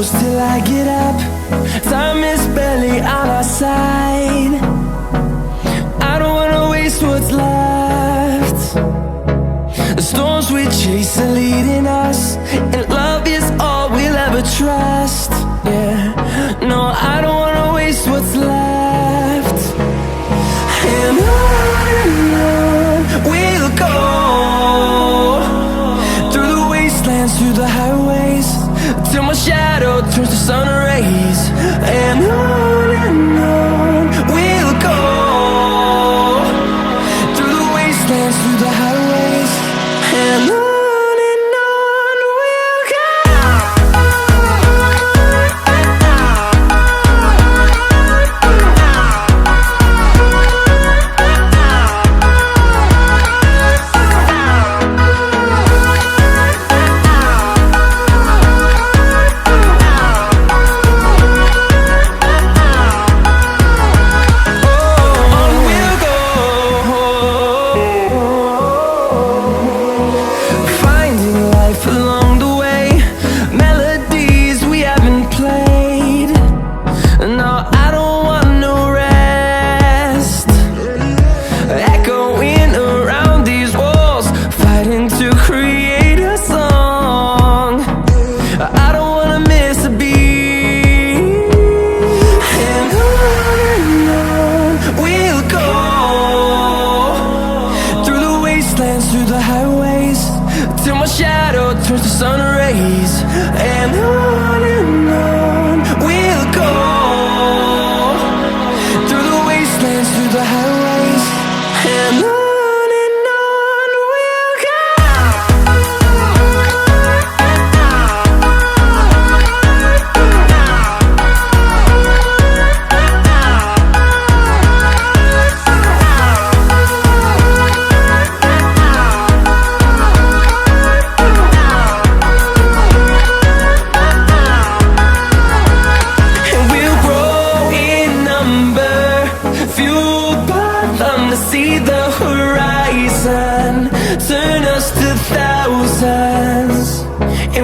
close till I get up. Time is barely on our side. I don't wanna waste what's left. The storms we chase are leading us, and love is all we'll ever trust. Yeah, no, I don't wanna waste what's left. And on we'll go, through the wastelands, through the highways, till my shadow turns to sun rays. And on we'll go, through the wastelands, through the highways, and on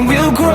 we'll go.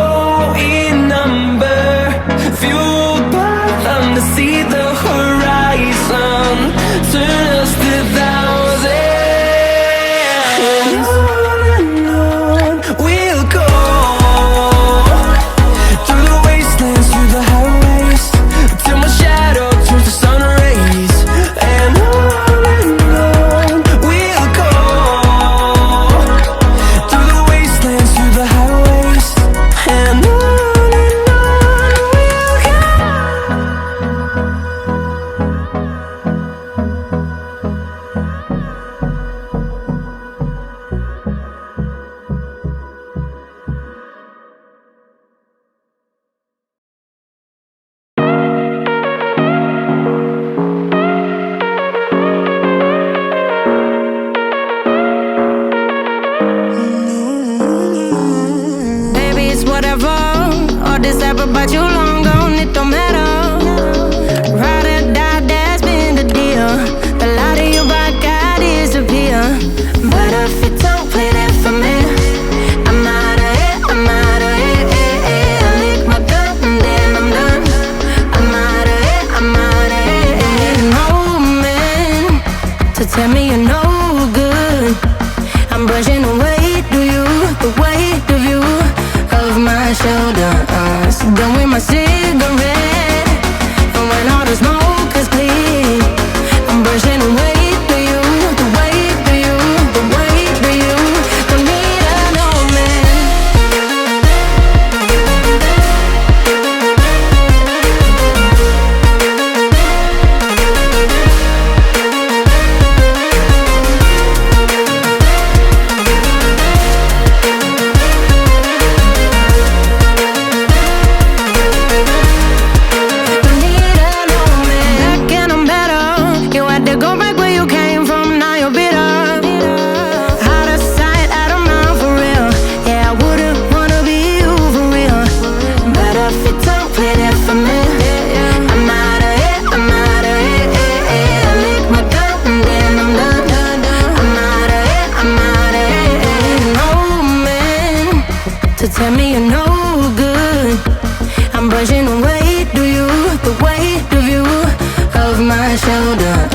my shoulders.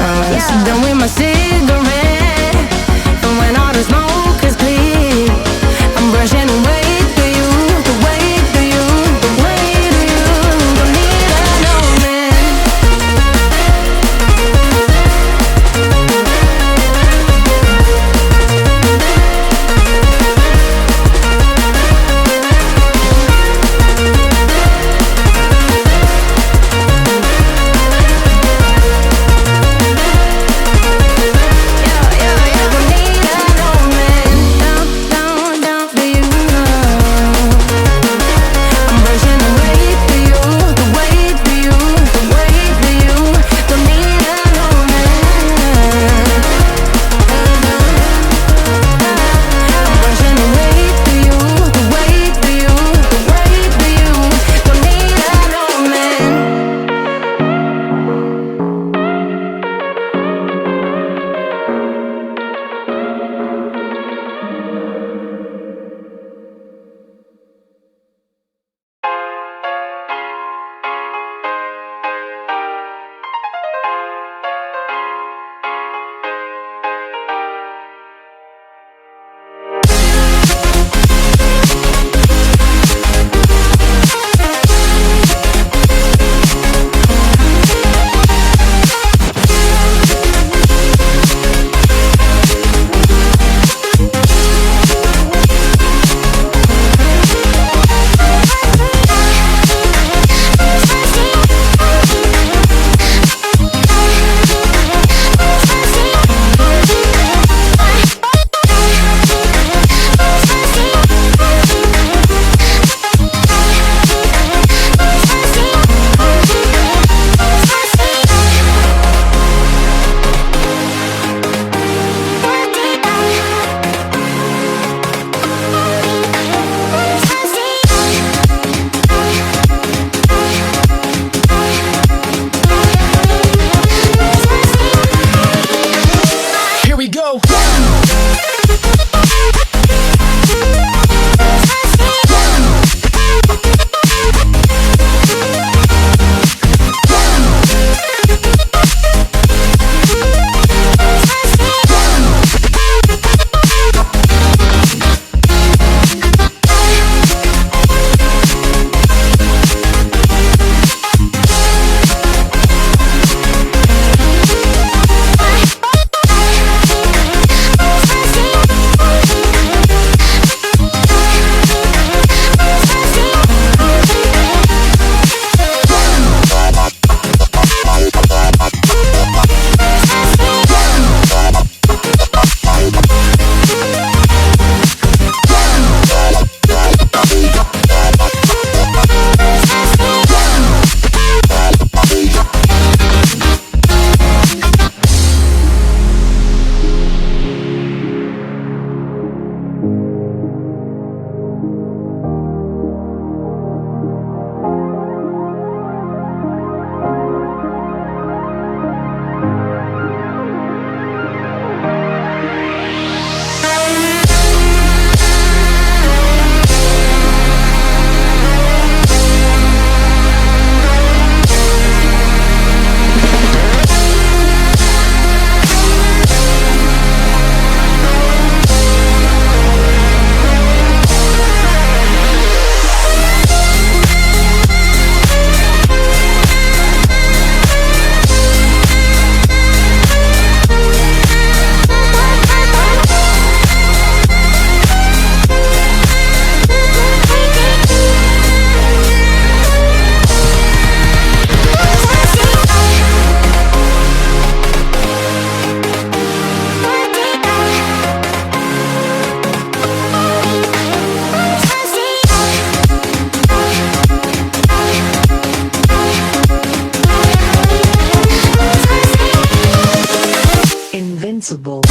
Done with my cigarette, and when all the smoke is clear, I'm brushing away for you, the way for you, the way to you. Don't need no man. invincible.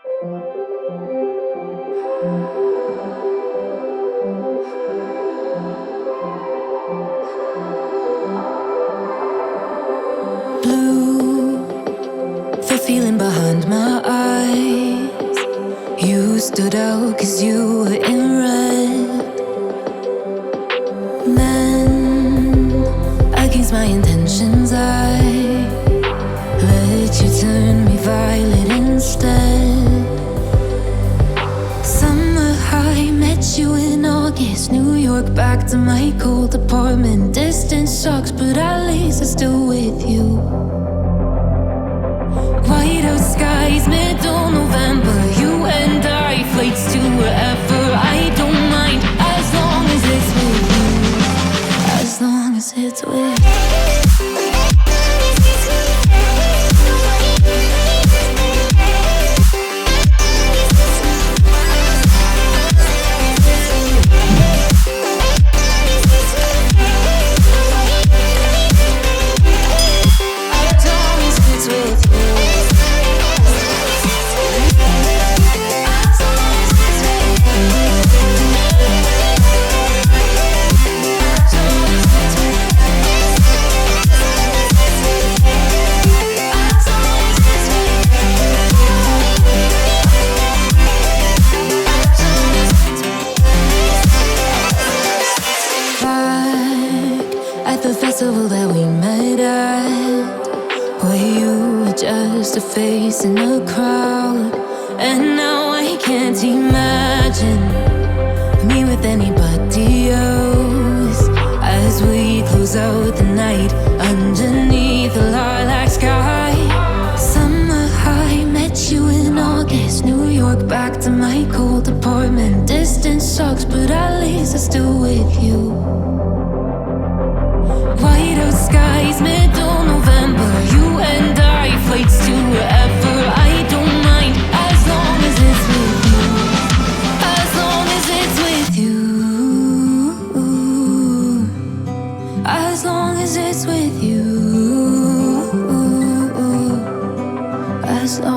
The feeling behind my eyes. You stood out 'cause you were in red. Then, against my intentions, I let you turn me violet instead. Summer high, met you in August. New York, back to my cold apartment. Distance sucks, but at least I'm still with you. White out skies, middle November. You and I, flights to wherever. I don't mind, as long as it's with you. As long as it's with you. Festival that we met at, where you were just a face in a crowd. And now I can't imagine me with anybody else. As we close out the night underneath the lilac sky. Summer high, met you in August. New York, back to my cold apartment. Distance sucks, but at least I'm still with you. White out skies, middle November. You and I, flights to wherever. I don't mind, as long as it's with you. As long as it's with you. As long as it's with you. As long